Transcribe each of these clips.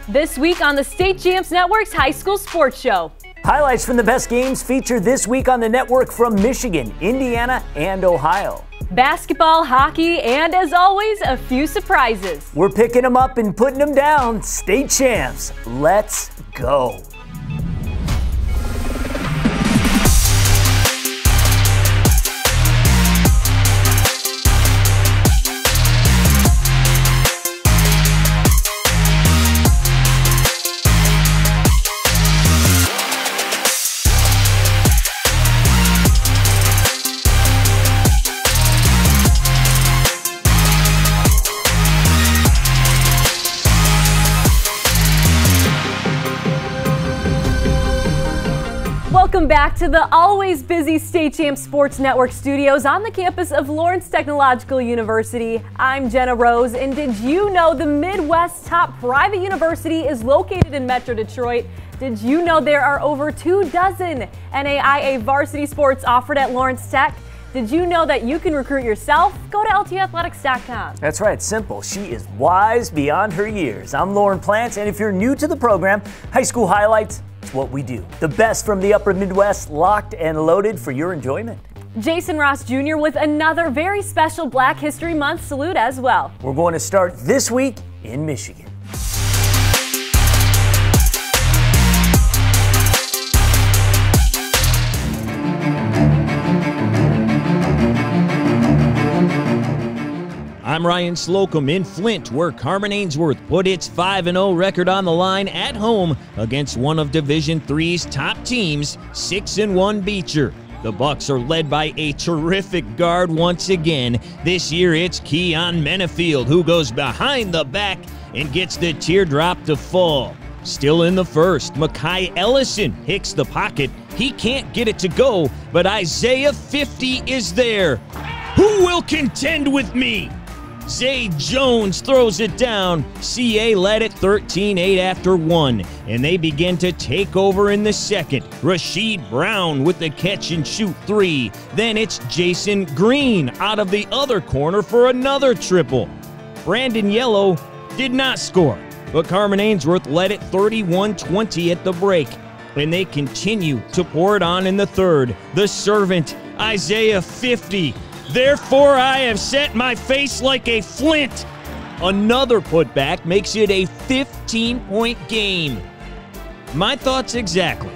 This week on the State Champs Network's High School Sports Show. Highlights from the best games featured this week on the network from Michigan, Indiana, and Ohio. Basketball, hockey, and as always, a few surprises. We're picking them up and putting them down. State Champs, let's go. Welcome back to the always busy State Champs Sports Network studios on the campus of Lawrence Technological University. I'm Jenna Rose, and did you know the Midwest's top private university is located in Metro Detroit? Did you know there are over 24 NAIA varsity sports offered at Lawrence Tech? Did you know that you can recruit yourself? Go to LTathletics.com. That's right, simple. She is wise beyond her years. I'm Lauren Plants, and if you're new to the program, High School Highlights, it's what we do. The best from the upper Midwest, locked and loaded for your enjoyment. Jason Ross Jr. with another very special Black History Month salute as well. We're going to start this week in Michigan. I'm Ryan Slocum in Flint, where Carman Ainsworth put its 5-0 record on the line at home against one of Division III's top teams, 6-1 Beecher. The Bucks are led by a terrific guard once again. This year it's Keon Menefield, who goes behind the back and gets the teardrop to fall. Still in the first, Makai Ellison hits the pocket. He can't get it to go, but Isaiah 50 is there. Who will contend with me? Zay Jones throws it down. CA led it 13-8 after one, and they begin to take over in the second. Rashid Brown with the catch-and-shoot three. Then it's Jason Green out of the other corner for another triple. Brandon Yellow did not score, but Carman Ainsworth led it 31-20 at the break, and they continue to pour it on in the third. The servant, Isaiah 50. Therefore, I have set my face like a flint. Another putback makes it a 15-point game. My thoughts exactly.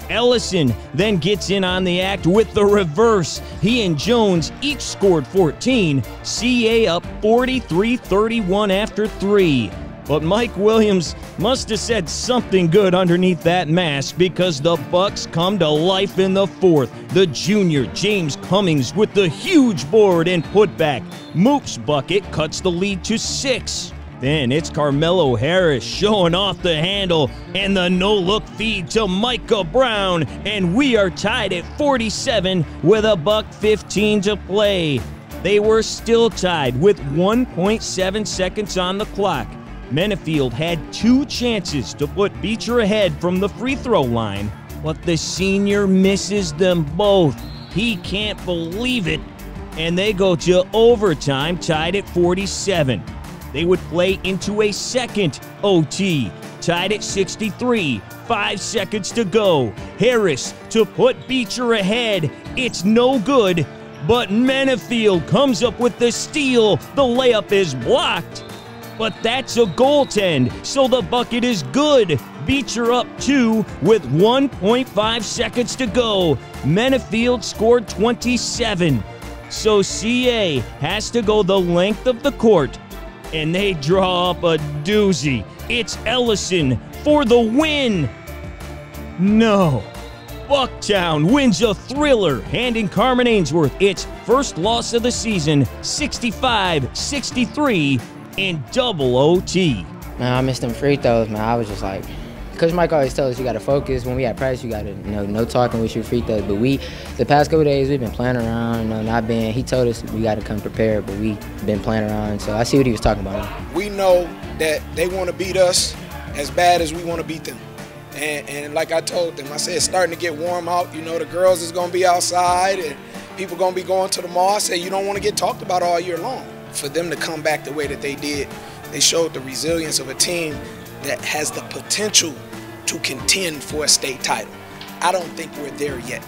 Ellison then gets in on the act with the reverse. He and Jones each scored 14. CA up 43-31 after three. But Mike Williams must have said something good underneath that mask, because the Bucks come to life in the fourth. The junior James Cummings with the huge board and putback. Mook's bucket cuts the lead to 6. Then it's Carmelo Harris showing off the handle and the no-look feed to Micah Brown, and we are tied at 47 with a $1:15 to play. They were still tied with 1.7 seconds on the clock. Menefield had 2 chances to put Beecher ahead from the free throw line, but the senior misses them both. He can't believe it, and they go to overtime tied at 47. They would play into a second OT, tied at 63, 5 seconds to go. Harris to put Beecher ahead. It's no good, but Menefield comes up with the steal. The layup is blocked. But that's a goaltend, so the bucket is good. Beecher up 2 with 1.5 seconds to go. Menefield scored 27. So CA has to go the length of the court, and they draw up a doozy. It's Ellison for the win. No. Bucktown wins a thriller, handing Carman Ainsworth its first loss of the season, 65-63. in double OT. Man, I missed them free throws, man. I was just like, Coach Mike always tells us you got to focus. When we at practice, you got to, no talking with your free throws. But the past couple days, we've been playing around. He told us we got to come prepared, but we've been playing around. So I see what he was talking about. We know that they want to beat us as bad as we want to beat them. And like I told them, I said it's starting to get warm out. The girls is going to be outside and people going to be going to the mall. I said you don't want to get talked about all year long. For them to come back the way that they did, they showed the resilience of a team that has the potential to contend for a state title. I don't think we're there yet.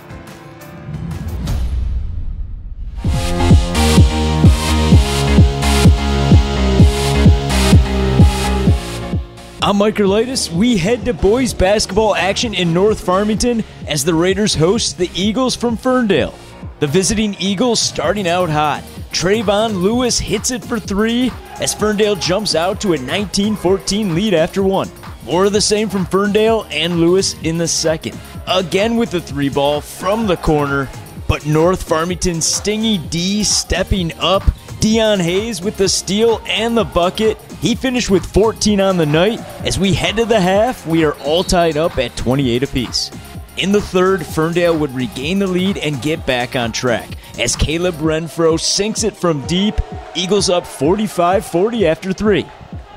I'm Mike Erlitis. We head to boys basketball action in North Farmington as the Raiders host the Eagles from Ferndale. The visiting Eagles starting out hot. Trayvon Lewis hits it for three as Ferndale jumps out to a 19-14 lead after one. More of the same from Ferndale and Lewis in the second. Again with the three ball from the corner, but North Farmington's Stingy D stepping up. Dion Hayes with the steal and the bucket. He finished with 14 on the night. As we head to the half, we are all tied up at 28 apiece. In the third, Ferndale would regain the lead and get back on track. As Caleb Renfro sinks it from deep, Eagles up 45-40 after three.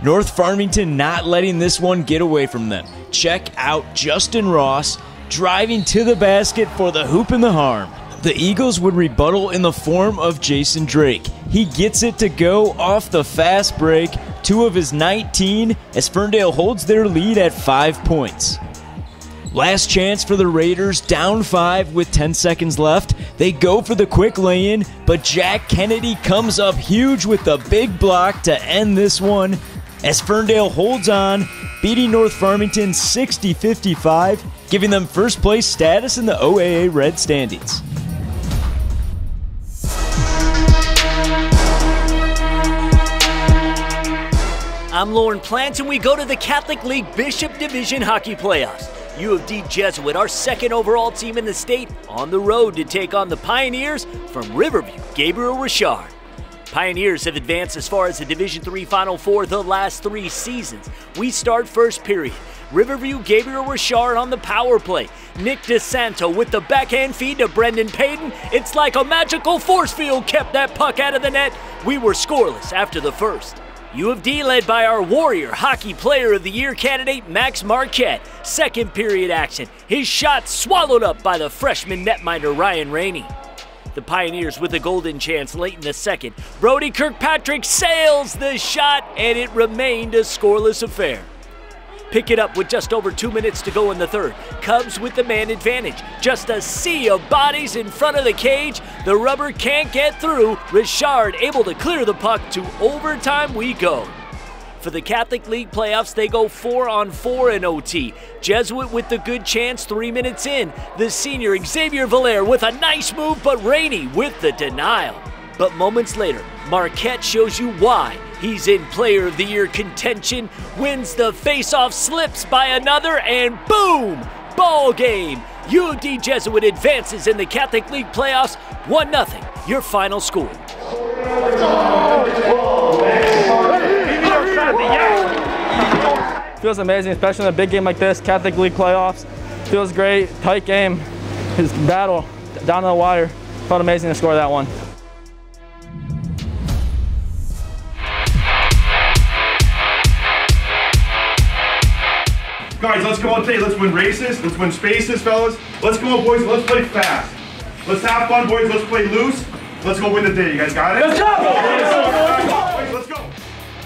North Farmington not letting this one get away from them. Check out Justin Ross driving to the basket for the hoop and the harm. The Eagles would rebuttal in the form of Jason Drake. He gets it to go off the fast break, 2 of his 19, as Ferndale holds their lead at 5 points. Last chance for the Raiders, down 5 with 10 seconds left. They go for the quick lay-in, but Jack Kennedy comes up huge with the big block to end this one, as Ferndale holds on, beating North Farmington 60-55, giving them first place status in the OAA Red standings. I'm Lauren Plants, and we go to the Catholic League Bishop Division Hockey Playoffs. U of D Jesuit, our second overall team in the state, on the road to take on the Pioneers from Riverview, Gabriel Richard. Pioneers have advanced as far as the Division III Final Four the last 3 seasons. We start first period. Riverview, Gabriel Richard on the power play. Nick DeSanto with the backhand feed to Brendan Payton. It's like a magical force field kept that puck out of the net. We were scoreless after the first. U of D led by our Warrior Hockey Player of the Year candidate Max Marquette. Second period action. His shot swallowed up by the freshman netminder Ryan Rainey. The Pioneers with a golden chance late in the second. Brody Kirkpatrick sails the shot, and it remained a scoreless affair. Pick it up with just over 2 minutes to go in the third. Cubs with the man advantage. Just a sea of bodies in front of the cage. The rubber can't get through. Richard able to clear the puck. To overtime we go. For the Catholic League playoffs, they go 4-on-4 in OT. Jesuit with the good chance 3 minutes in. The senior Xavier Valère with a nice move, but Rainey with the denial. But moments later, Marquette shows you why he's in Player of the Year contention, wins the face-off, slips by another, and boom! Ball game! U of D Jesuit advances in the Catholic League playoffs, 1-0, your final score. Feels amazing, especially in a big game like this, Catholic League playoffs. Feels great, tight game, his battle down to the wire. Felt amazing to score that one. Guys, let's go out today. Let's win races. Let's win spaces, fellas. Let's go, boys. Let's play fast. Let's have fun, boys. Let's play loose. Let's go win the day. You guys got it? Let's go! Let's go!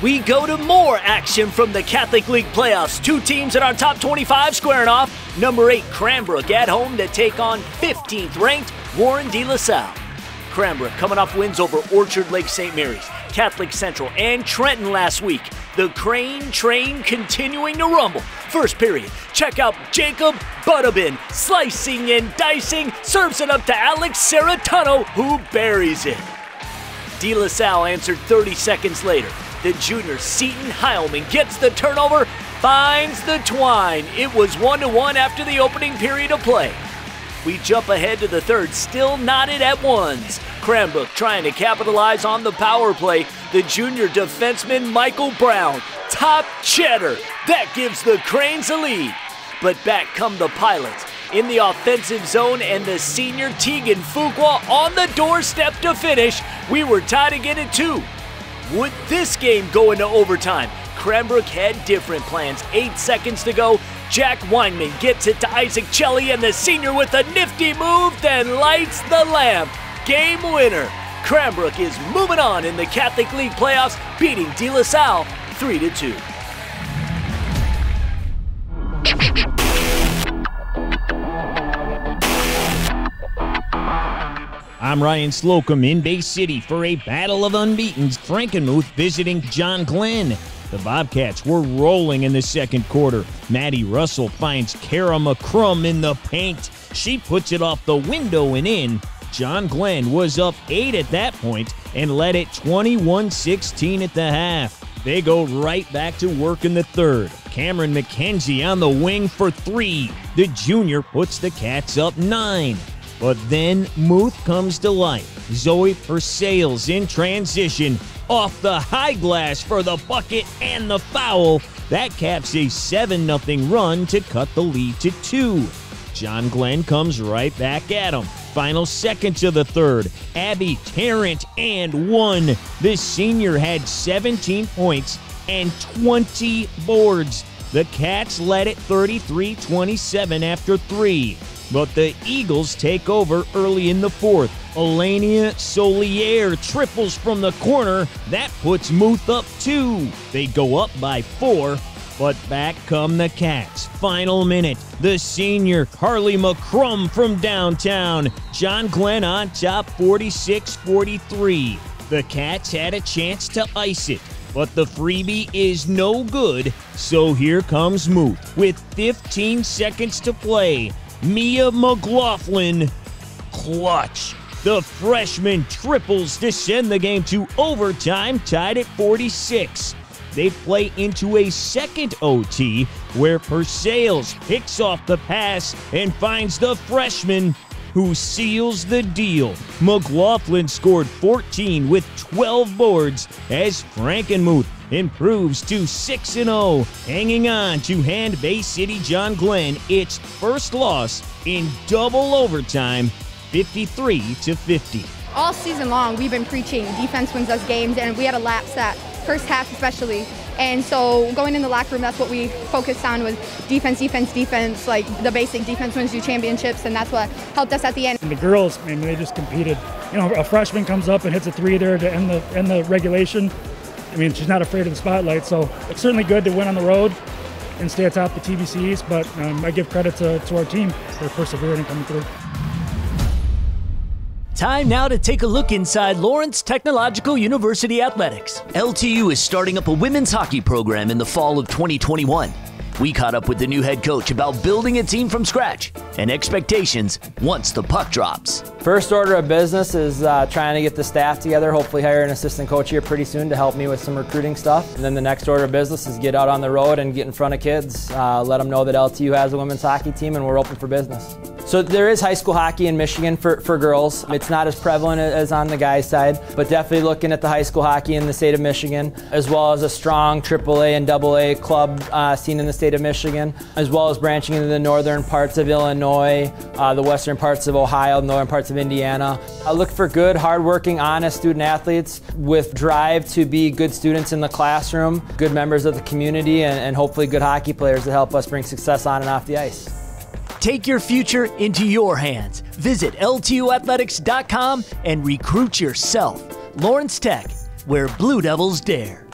We go to more action from the Catholic League playoffs. 2 teams in our top 25 squaring off. Number 8, Cranbrook at home to take on 15th ranked Warren De La Salle. Cranbrook coming off wins over Orchard Lake St. Mary's, Catholic Central, and Trenton last week. The Crane train continuing to rumble. First period, check out Jacob Buttabin, slicing and dicing, serves it up to Alex Saratano, who buries it. De La Salle answered 30 seconds later. The junior Seton Heilman gets the turnover, finds the twine. It was 1-1 after the opening period of play. We jump ahead to the third, still knotted at ones. Cranbrook trying to capitalize on the power play. The junior defenseman Michael Brown, top cheddar. That gives the Cranes a lead. But back come the Pilots in the offensive zone, and the senior Tegan Fuqua on the doorstep to finish. We were tied again at 2. Would this game go into overtime? Cranbrook had different plans. 8 seconds to go. Jack Weinman gets it to Isaac Chelly, and the senior with a nifty move then lights the lamp. Game winner. Cranbrook is moving on in the Catholic League playoffs, beating De La Salle 3-2. I'm Ryan Slocum in Bay City for a battle of unbeatens. Frankenmuth visiting John Glenn. The Bobcats were rolling in the second quarter. Maddie Russell finds Kara McCrum in the paint. She puts it off the window and in. John Glenn was up 8 at that point and led it 21-16 at the half. They go right back to work in the third. Cameron McKenzie on the wing for 3. The junior puts the Cats up 9. But then Muth comes to life. Zoe Purcell's in transition. Off the high glass for the bucket and the foul. That caps a 7-0 run to cut the lead to 2. John Glenn comes right back at him. Final seconds of the third. Abby Tarrant and 1. The senior had 17 points and 20 boards. The Cats led it 33-27 after 3. But the Eagles take over early in the fourth. Elenia Solier triples from the corner. That puts Muth up 2. They go up by 4. But back come the Cats. Final minute. The senior Carly McCrum from downtown. John Glenn on top 46-43. The Cats had a chance to ice it, but the freebie is no good. So here comes Muth with 15 seconds to play. Mia McLaughlin, clutch. The freshman triples to send the game to overtime, tied at 46. They play into a second OT where Purcell's picks off the pass and finds the freshman who seals the deal. McLaughlin scored 14 with 12 boards as Frankenmuth improves to 6-0, hanging on to hand Bay City John Glenn its first loss in double overtime, 53-50. All season long, we've been preaching defense wins us games, and we had a lapse that first half especially. And so going in the locker room, that's what we focused on, was defense, defense, defense. Like the basic defense wins you championships, and that's what helped us at the end. And the girls, I mean, they just competed. You know, a freshman comes up and hits a 3 there to end the regulation. I mean, she's not afraid of the spotlight, so it's certainly good to win on the road and stay atop the TVCs, but I give credit to our team for persevering and coming through. Time now to take a look inside Lawrence Technological University Athletics. LTU is starting up a women's hockey program in the fall of 2021. We caught up with the new head coach about building a team from scratch and expectations once the puck drops. First order of business is trying to get the staff together, hopefully hire an assistant coach here pretty soon to help me with some recruiting stuff. And then the next order of business is get out on the road and get in front of kids, let them know that LTU has a women's hockey team and we're open for business. So there is high school hockey in Michigan for girls. It's not as prevalent as on the guys' side, but definitely looking at the high school hockey in the state of Michigan, as well as a strong AAA and AA club scene in the state of Michigan, as well as branching into the northern parts of Illinois, the western parts of Ohio, northern parts of Indiana. I look for good, hardworking, honest student athletes with drive to be good students in the classroom, good members of the community, and hopefully good hockey players that help us bring success on and off the ice. Take your future into your hands. Visit LTUathletics.com and recruit yourself. Lawrence Tech, where Blue Devils dare.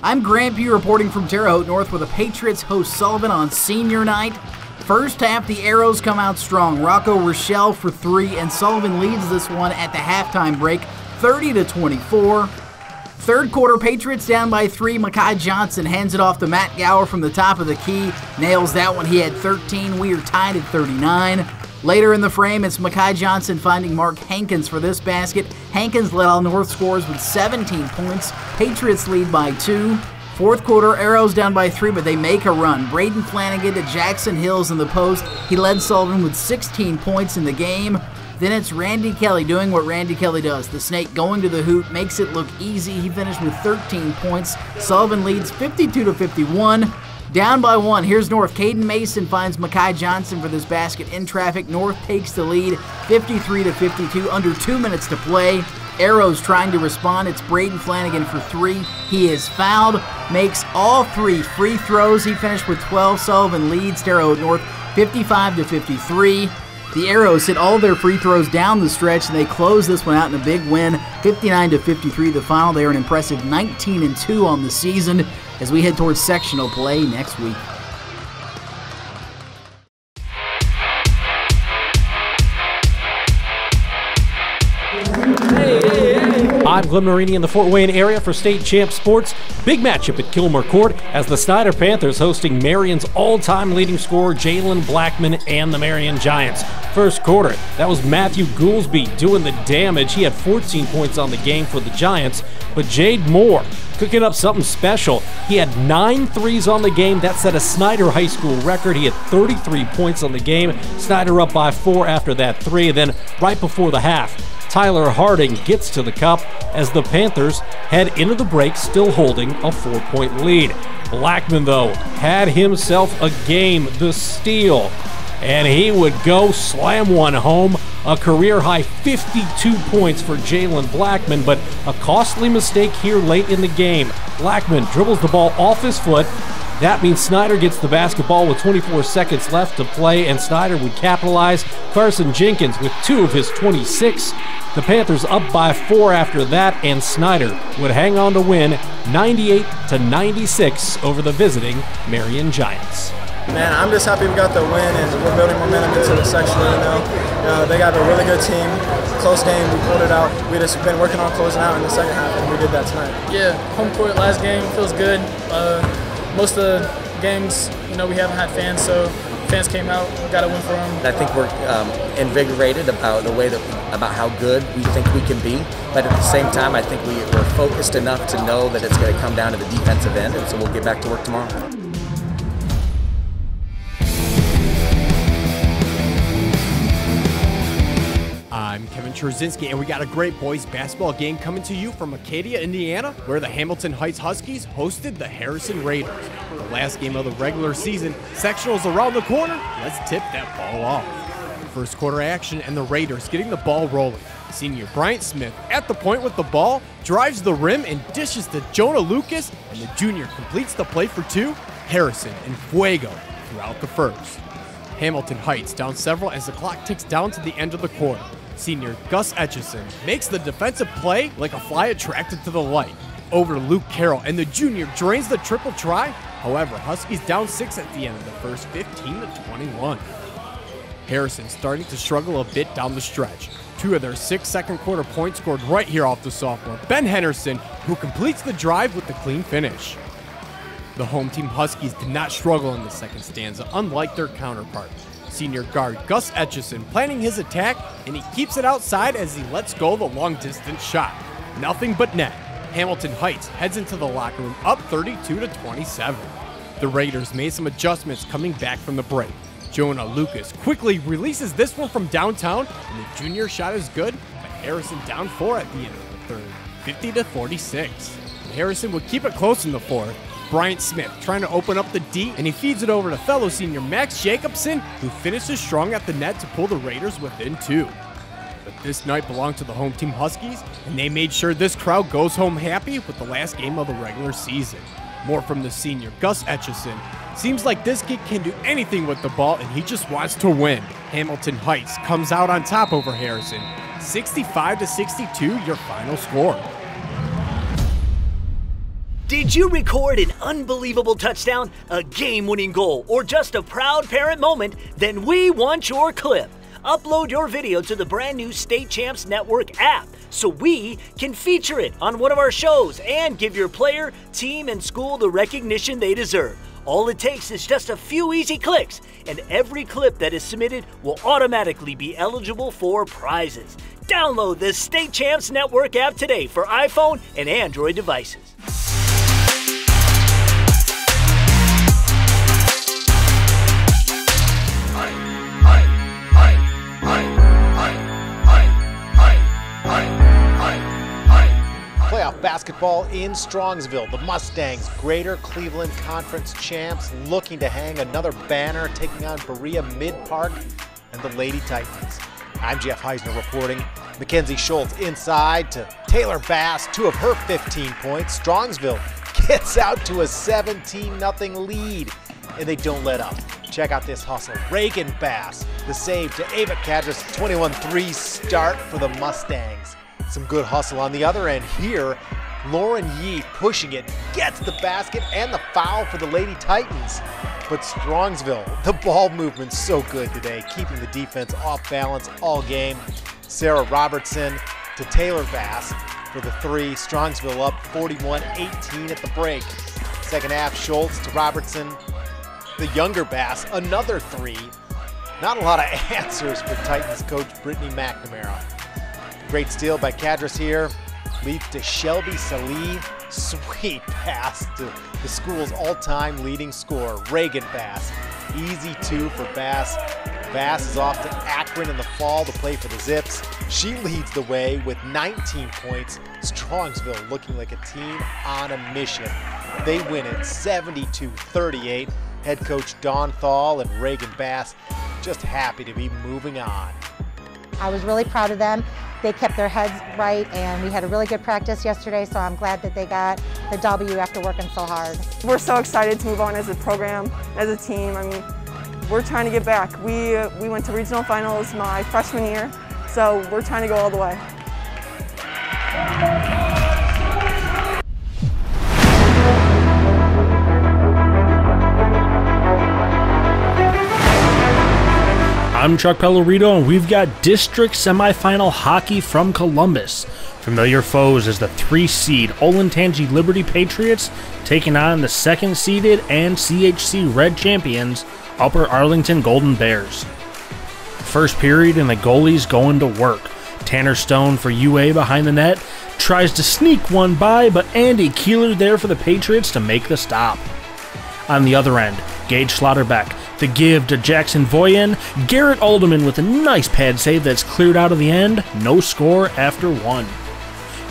I'm Grant Pugh reporting from Terre Haute North, where the Patriots host Sullivan on senior night. First half, the Arrows come out strong. Rocco Rochelle for 3, and Sullivan leads this one at the halftime break, 30-24. Third quarter, Patriots down by 3. Makai Johnson hands it off to Matt Gower from the top of the key. Nails that one. He had 13. We are tied at 39. Later in the frame, it's Makai Johnson finding Mark Hankins for this basket. Hankins led all North scores with 17 points. Patriots lead by 2. Fourth quarter, Arrows down by 3, but they make a run. Braden Flanagan to Jackson Hills in the post. He led Sullivan with 16 points in the game. Then it's Randy Kelly doing what Randy Kelly does. The Snake going to the hoop, makes it look easy. He finished with 13 points. Sullivan leads 52-51. Down by 1, here's North. Caden Mason finds Makai Johnson for this basket in traffic. North takes the lead 53-52, under 2 minutes to play. Arrows trying to respond. It's Braden Flanagan for 3. He is fouled, makes all 3 free throws. He finished with 12. Sullivan leads Terre Haute North 55-53. The Arrows hit all their free throws down the stretch, and they closed this one out in a big win, 59-53 the final. They are an impressive 19-2 on the season as we head towards sectional play next week. I'm Glenn Marini in the Fort Wayne area for State Champ Sports. Big matchup at Kilmer Court as the Snyder Panthers hosting Marion's all-time leading scorer Jalen Blackman and the Marion Giants. First quarter, that was Matthew Goolsby doing the damage. He had 14 points on the game for the Giants, but Jade Moore cooking up something special. He had 9 threes on the game. That set a Snyder High School record. He had 33 points on the game. Snyder up by 4 after that 3. Then right before the half, Tyler Harding gets to the cup as the Panthers head into the break still holding a 4-point lead. Blackman, though, had himself a game, the steal, and he would go slam one home. A career-high 52 points for Jalen Blackman, but a costly mistake here late in the game. Blackman dribbles the ball off his foot. That means Snyder gets the basketball with 24 seconds left to play, and Snyder would capitalize. Carson Jenkins with 2 of his 26. The Panthers up by 4 after that, and Snyder would hang on to win 98-96 over the visiting Marion Giants. Man, I'm just happy we got the win and we're building momentum into the section right now. They got a really good team. Close game, we pulled it out. We just been working on closing out in the second half, and we did that tonight. Yeah, home court last game feels good. Most of the games, we haven't had fans, so fans came out, got a win for them. I think we're invigorated about about how good we think we can be, but at the same time, I think we're focused enough to know that it's going to come down to the defensive end, and so we'll get back to work tomorrow. I'm Kevin Czerzinski, and we got a great boys basketball game coming to you from Acadia, Indiana, where the Hamilton Heights Huskies hosted the Harrison Raiders. The last game of the regular season, sectionals around the corner. Let's tip that ball off. First quarter action, and the Raiders getting the ball rolling. Senior Bryant Smith at the point with the ball, drives the rim and dishes to Jonah Lucas, and the junior completes the play for 2. Harrison and Fuego throughout the first. Hamilton Heights down several as the clock ticks down to the end of the quarter. Senior Gus Etchison makes the defensive play like a fly attracted to the light. Over to Luke Carroll, and the junior drains the triple try. However, Huskies down 6 at the end of the first, 15-21. Harrison starting to struggle a bit down the stretch. 2 of their 6 second quarter points scored right here off the sophomore, Ben Henderson, who completes the drive with the clean finish. The home team Huskies did not struggle in the second stanza, unlike their counterpart. Senior guard Gus Etchison planning his attack, and he keeps it outside as he lets go the long-distance shot. Nothing but net. Hamilton Heights heads into the locker room up 32-27. The Raiders made some adjustments coming back from the break. Jonah Lucas quickly releases this one from downtown, and the junior shot is good, but Harrison down 4 at the end of the third, 50-46. Harrison would keep it close in the fourth. Bryant Smith trying to open up the D, and he feeds it over to fellow senior Max Jacobson, who finishes strong at the net to pull the Raiders within 2. But this night belonged to the home team Huskies, and they made sure this crowd goes home happy with the last game of the regular season. More from the senior Gus Etchison. Seems like this kid can do anything with the ball, and he just wants to win. Hamilton Heights comes out on top over Harrison. 65-62, your final score. Did you record an unbelievable touchdown, a game-winning goal, or just a proud parent moment? Then we want your clip. Upload your video to the brand new State Champs Network app so we can feature it on one of our shows and give your player, team, and school the recognition they deserve. All it takes is just a few easy clicks, and every clip that is submitted will automatically be eligible for prizes. Download the State Champs Network app today for iPhone and Android devices. Playoff basketball in Strongsville. The Mustangs, Greater Cleveland Conference champs, looking to hang another banner, taking on Berea Mid-Park and the Lady Titans. I'm Jeff Heisner reporting. Mackenzie Schultz inside to Taylor Bass, 2 of her 15 points. Strongsville gets out to a 17-0 lead, and they don't let up. Check out this hustle. Reagan Bass, the save to Ava Kadras, 21-3 start for the Mustangs. Some good hustle on the other end here. Lauren Yee pushing it, gets the basket and the foul for the Lady Titans. But Strongsville, the ball movement's so good today, keeping the defense off balance all game. Sarah Robertson to Taylor Bass for the three. Strongsville up 41-18 at the break. Second half, Schultz to Robertson. The younger Bass, another three. Not a lot of answers for Titans coach Brittany McNamara. Great steal by Kadras here. Leads to Shelby Salih. Sweet pass to the school's all-time leading scorer, Reagan Bass. Easy two for Bass. Bass is off to Akron in the fall to play for the Zips. She leads the way with 19 points. Strongsville looking like a team on a mission. They win it 72-38. Head coach Dawn Thal and Reagan Bass just happy to be moving on. I was really proud of them. They kept their heads right, and we had a really good practice yesterday, so I'm glad that they got the W after working so hard. We're so excited to move on as a program, as a team. I mean, we're trying to get back. We went to regional finals my freshman year, so we're trying to go all the way. I'm Chuck Pellerito, and we've got district semifinal hockey from Columbus. Familiar foes as the 3-seed Olentangy Liberty Patriots taking on the 2nd-seeded and CHC Red champions Upper Arlington Golden Bears. First period and the goalies going to work. Tanner Stone for UA behind the net tries to sneak one by, but Andy Keeler there for the Patriots to make the stop. On the other end, Gage Schlotterbeck, the give to Jackson Voyen, Garrett Alderman with a nice pad save that's cleared out of the end, no score after one.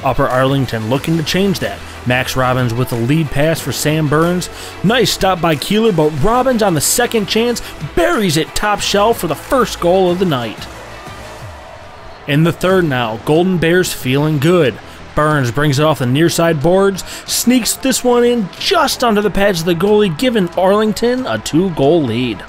Upper Arlington looking to change that. Max Robbins with a lead pass for Sam Burns. Nice stop by Keeler, but Robbins on the second chance buries it top shelf for the first goal of the night. In the third now, Golden Bears feeling good. Burns brings it off the near side boards, sneaks this one in just under the pads of the goalie, giving Arlington a 2-goal lead.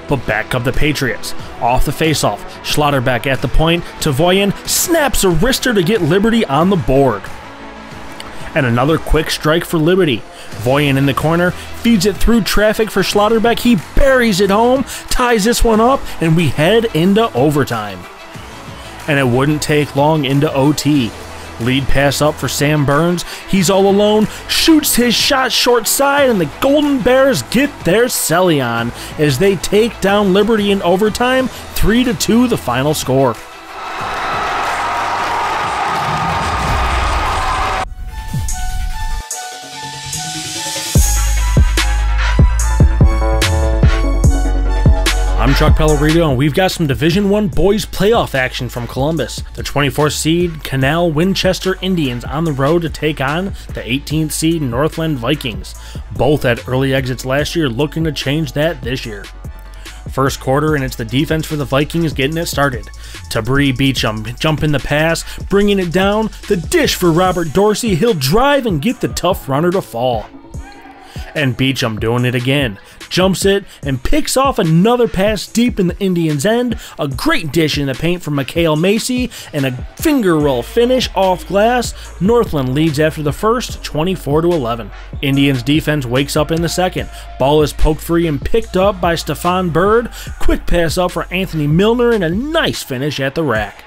But back come the Patriots. Off the faceoff, Schlotterbeck at the point to Voyen, snaps a wrister to get Liberty on the board. And another quick strike for Liberty. Voyen in the corner, feeds it through traffic for Schlotterbeck, he buries it home, ties this one up, and we head into overtime. And it wouldn't take long into OT. Lead pass up for Sam Burns. He's all alone, shoots his shot short side, and the Golden Bears get their celly on as they take down Liberty in overtime, 3-2 the final score. I'm Chuck Pellerito, and we've got some Division I boys playoff action from Columbus. The 24th seed Canal Winchester Indians on the road to take on the 18th seed Northland Vikings. Both had early exits last year, looking to change that this year. First quarter, and it's the defense for the Vikings getting it started. Tabri Beecham jumping the pass, bringing it down. The dish for Robert Dorsey. He'll drive and get the tough runner to fall. And Beecham doing it again. Jumps it and picks off another pass deep in the Indians' end. A great dish in the paint from Mikhail Macy and a finger roll finish off glass. Northland leads after the first, 24-11. Indians defense wakes up in the second. Ball is poked free and picked up by Stefan Bird. Quick pass up for Anthony Milner and a nice finish at the rack.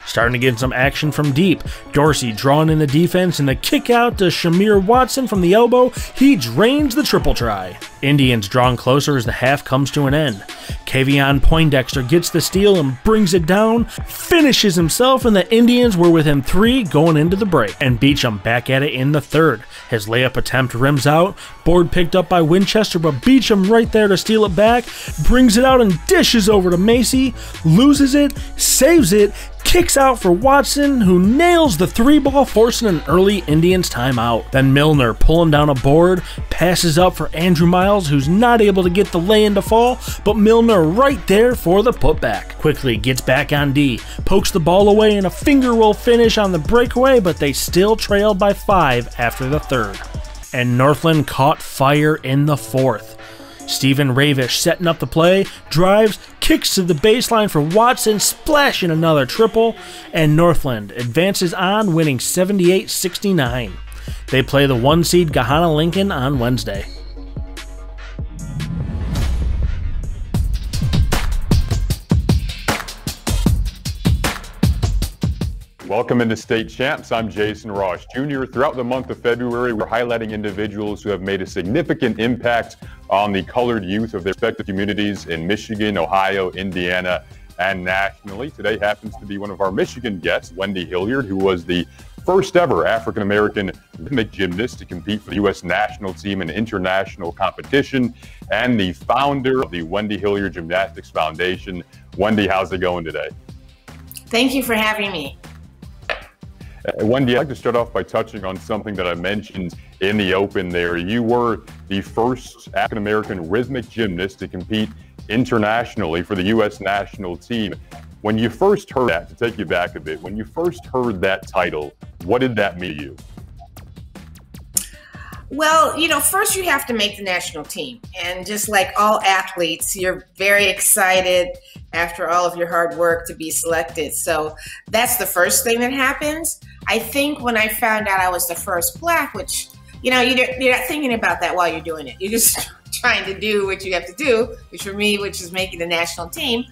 Starting to get some action from deep. Dorsey drawing in the defense and the kick out to Shamir Watson from the elbow. He drains the triple try. Indians drawing closer as the half comes to an end. Kavion Poindexter gets the steal and brings it down, finishes himself, and the Indians were within 3 going into the break. And Beecham back at it in the third. His layup attempt rims out. Board picked up by Winchester, but Beecham right there to steal it back. Brings it out and dishes over to Macy. Loses it, saves it, kicks out for Watson, who nails the 3-ball, forcing an early Indians timeout. Then Milner pulling down a board, passes up for Andrew Miles, who's not able to get the lay-in to fall, but Milner right there for the putback. Quickly gets back on D, pokes the ball away in a finger roll finish on the breakaway, but they still trailed by 5 after the third. And Northland caught fire in the fourth. Stephen Ravish setting up the play, drives, kicks to the baseline for Watson, splashing another triple, and Northland advances on, winning 78-69. They play the 1 seed Gahanna Lincoln on Wednesday. Welcome into State Champs. I'm Jason Ross Jr. Throughout the month of February, we're highlighting individuals who have made a significant impact on the colored youth of their respective communities in Michigan, Ohio, Indiana, and nationally. Today happens to be one of our Michigan guests, Wendy Hilliard, who was the first ever African-American rhythmic gymnast to compete for the U.S. national team in international competition, and the founder of the Wendy Hilliard Gymnastics Foundation. Wendy, how's it going today? Thank you for having me. Wendy, I'd like to start off by touching on something that I mentioned in the open there. You were the first African-American rhythmic gymnast to compete internationally for the U.S. national team. When you first heard that, to take you back a bit, when you first heard that title, what did that mean to you? Well, you know, first you have to make the national team. And just like all athletes, you're very excited after all of your hard work to be selected. So that's the first thing that happens. I think when I found out I was the first Black, which, you know, you're not thinking about that while you're doing it. You're just trying to do what you have to do, which for me, which is making the national team.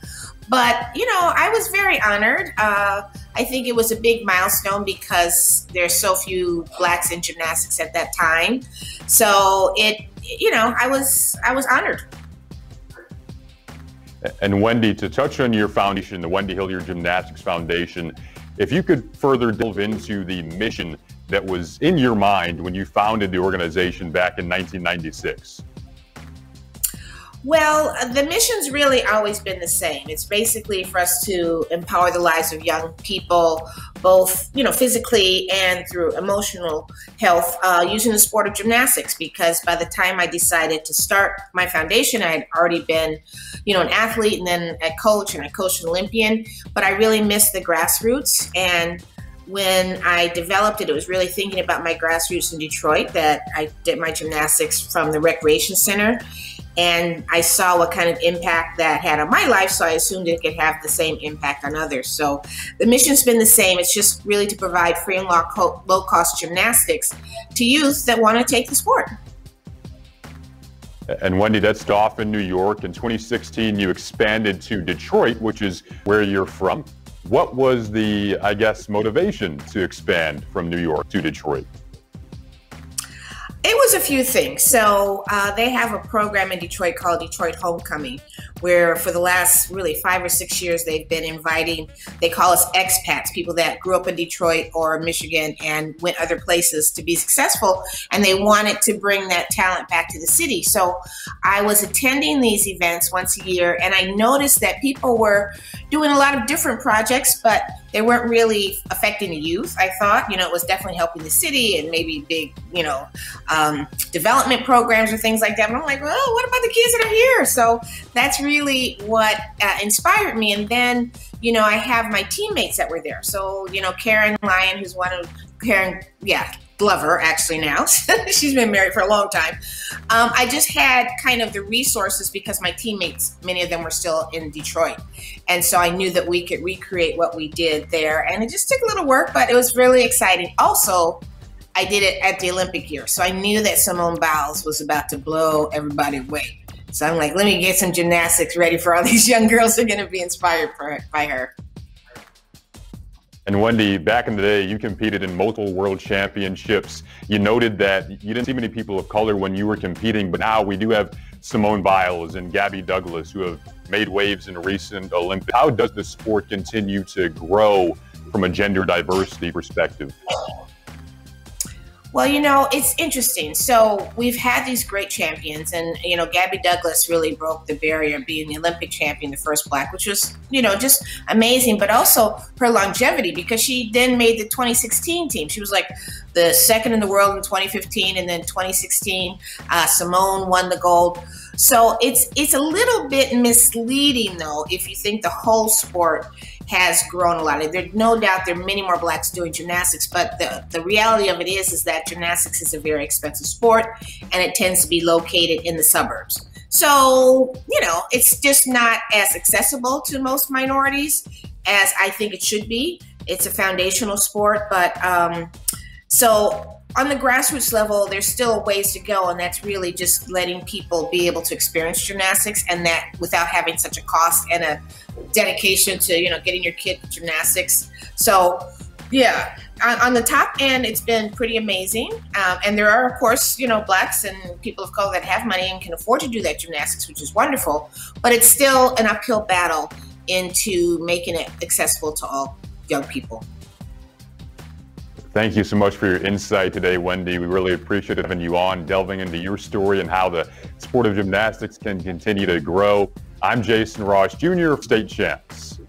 But, you know, I was very honored. I think it was a big milestone because there's so few Blacks in gymnastics at that time. So I was honored. And Wendy, to touch on your foundation, the Wendy Hilliard Gymnastics Foundation, if you could further delve into the mission that was in your mind when you founded the organization back in 1996. Well, the mission's really always been the same. It's basically for us to empower the lives of young people, both, you know, physically and through emotional health, using the sport of gymnastics. Because by the time I decided to start my foundation, I had already been, you know, an athlete and then a coach, and I coached an Olympian. But I really missed the grassroots. And when I developed it, it was really thinking about my grassroots in Detroit, that I did my gymnastics from the recreation center. And I saw what kind of impact that had on my life, so I assumed it could have the same impact on others. So the mission's been the same. It's just really to provide free and low-cost gymnastics to youth that want to take the sport. And Wendy, that's Dauphin, New York. In 2016, you expanded to Detroit, which is where you're from. What was the, I guess, motivation to expand from New York to Detroit? It was a few things. So they have a program in Detroit called Detroit Homecoming, where for the last really 5 or 6 years, they've been inviting, they call us expats, people that grew up in Detroit or Michigan and went other places to be successful. And they wanted to bring that talent back to the city. So I was attending these events once a year, and I noticed that people were doing a lot of different projects, but they weren't really affecting the youth. I thought, you know, it was definitely helping the city and maybe big, you know, development programs or things like that. But I'm like, well, what about the kids that are here? So that's really what inspired me. And then, you know, I have my teammates that were there. So, you know, Karen Lyon, who's Glover actually now. She's been married for a long time. I just had kind of the resources because my teammates, many of them were still in Detroit. And so I knew that we could recreate what we did there. And it just took a little work, but it was really exciting. Also, I did it at the Olympic year. So I knew that Simone Biles was about to blow everybody away. So I'm like, let me get some gymnastics ready for all these young girls who are going to be inspired by her. And Wendy, back in the day, you competed in multiple world championships. You noted that you didn't see many people of color when you were competing, but now we do have Simone Biles and Gabby Douglas who have made waves in recent Olympics. How does the sport continue to grow from a gender diversity perspective? Well, you know, it's interesting. So we've had these great champions, and, you know, Gabby Douglas really broke the barrier, being the Olympic champion, the first Black, which was, you know, just amazing, but also her longevity, because she then made the 2016 team. She was like the second in the world in 2015, and then 2016, Simone won the gold. So it's a little bit misleading, though, if you think the whole sport has grown a lot. There's no doubt there are many more Blacks doing gymnastics, but the reality of it is that gymnastics is a very expensive sport, and it tends to be located in the suburbs. So, it's just not as accessible to most minorities as I think it should be. It's a foundational sport, but so on the grassroots level, there's still ways to go, and that's really just letting people be able to experience gymnastics, and that without having such a cost and a dedication to, getting your kid gymnastics. So, yeah, on the top end, it's been pretty amazing. And there are, of course, Blacks and people of color that have money and can afford to do that gymnastics, which is wonderful. But it's still an uphill battle into making it accessible to all young people. Thank you so much for your insight today, Wendy. We really appreciate having you on, delving into your story and how the sport of gymnastics can continue to grow. I'm Jason Ross Jr. of State Champs.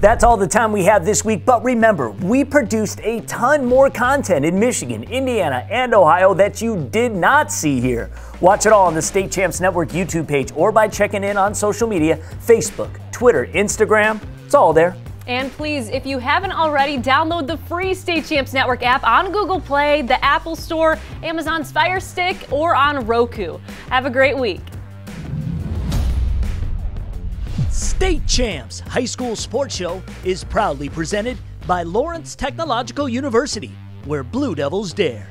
That's all the time we have this week, but remember, we produced a ton more content in Michigan, Indiana, and Ohio that you did not see here. Watch it all on the State Champs Network YouTube page or by checking in on social media, Facebook, Twitter, Instagram. It's all there. And please, if you haven't already, download the free State Champs Network app on Google Play, the Apple Store, Amazon's Fire Stick, or on Roku. Have a great week. State Champs High School Sports Show is proudly presented by Lawrence Technological University, where Blue Devils dare.